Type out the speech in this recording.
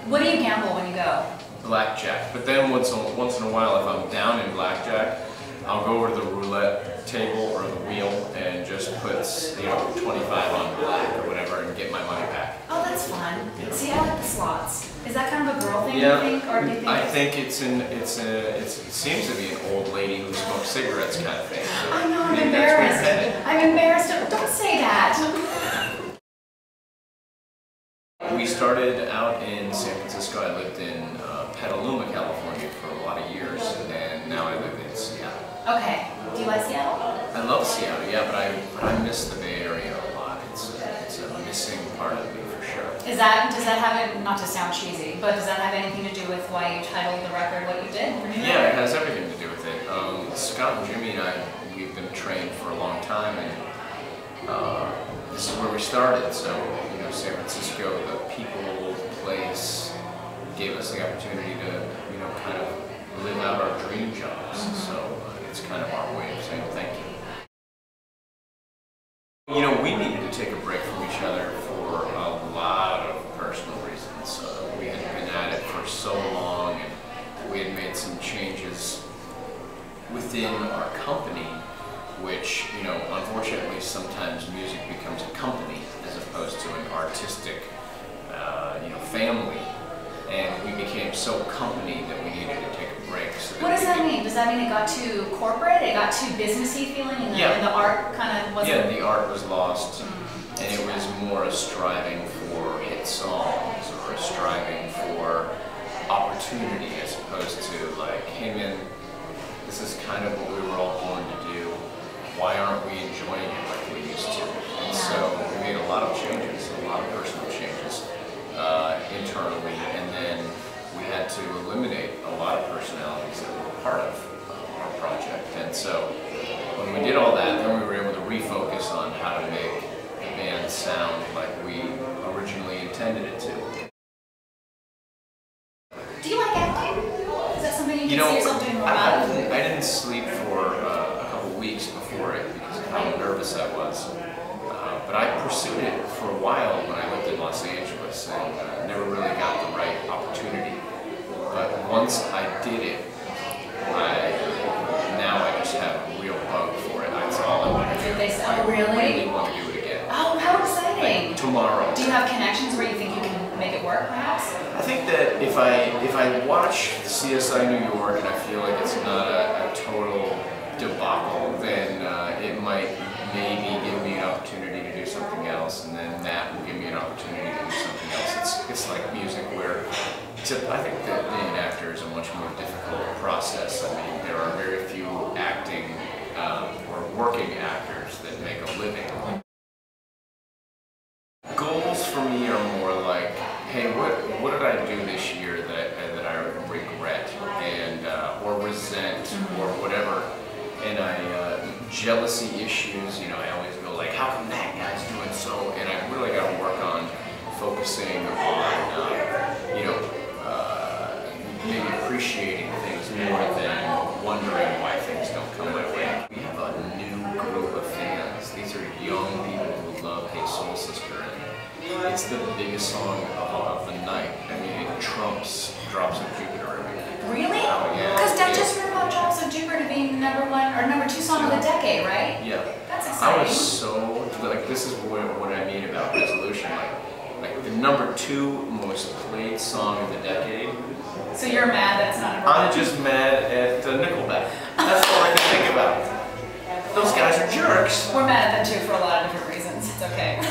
What do you gamble when you go? Blackjack. But then once in a while, if I'm down in blackjack, I'll go over to the roulette table or the wheel and just put 25 on black or whatever and get my money back. Oh, that's fun. Yeah. See, I like the slots. Is that kind of a girl thing, yeah, you think, or do you think? I think it seems to be an old lady who smokes cigarettes kind of thing. So I know, I'm embarrassed. I'm embarrassed. Don't say that. We started out in San Francisco. I lived in Petaluma, California for a lot of years, and now I live in Seattle. Okay. Do you like Seattle? I love Seattle, yeah, but I miss the Bay Area a lot. It's a missing part of me for sure. Does that have not to sound cheesy, but does that have anything to do with why you titled the record what you did? Yeah, it has everything to do with it. Scott and Jimmy and I, we've been trained for a long time, and this is where we started. So, San Francisco, the people, the place, gave us the opportunity to, kind of live out our dream jobs. So it's kind of our way of saying thank you. We needed to take a break from each other for a lot of personal reasons. We had been at it for so long, and we had made some changes within our company, which, unfortunately sometimes music becomes a company as opposed to an artistic, family. And we became so company that we needed to take a break. So what does that mean? Does that mean it got too corporate? It got too businessy feeling, and the art kind of wasn't? Yeah, the art was lost, and it was more a striving for hit songs or a striving for opportunity as opposed to like, hey man, this is kind of what we were all born to do. Why aren't we enjoying it like we used to? And so we made a lot of changes, a lot of personal changes internally, and then we had to eliminate a lot of personalities that were part of our project. And so when we did all that, then we were able to refocus on how to make the band sound like we originally intended it to. Do you like acting? Is that something you can see yourself doing more about? I didn't sleep for a couple weeks before it because of how nervous I was. But I pursued it for a while when I lived in Los Angeles and never really got the right opportunity. But once I did it, now I just have a real bug for it. That's all I want to do. I really want to do it again. Oh, how exciting! Like tomorrow. Do you have connections where you think you can make it work, perhaps? I think that if I watch CSI New York and I feel like it's not a total debacle, then it might maybe give me an opportunity to do something else, and then that will give me an opportunity to do something else. It's like music where, except I think that being an actor is a much more difficult process. I mean, there are very few acting or working actors that make a living. Goals for me are more like, hey, what did I do this year that I regret and or resent or whatever, and jealousy issues. I always go like, how come that guy's doing so? And I really got to work on focusing on maybe appreciating things more than wondering why things don't come my way. We have a new group of fans. These are young people who love Hey Soul Sister, and it's the biggest song of the night. I mean, it trumps Drops of Jupiter every night. Really? Oh, yeah. Because I just heard about Drops of Jupiter being the #1 or #2 song of the decade, right? Yeah. That's exciting. I was so, like, this is what I mean about resolution. Like the #2 most played song of the decade. So you're mad that's not #1? I'm just mad at Nickelback. That's all I can think about. Those guys are jerks. We're mad at them too for a lot of different reasons. It's okay.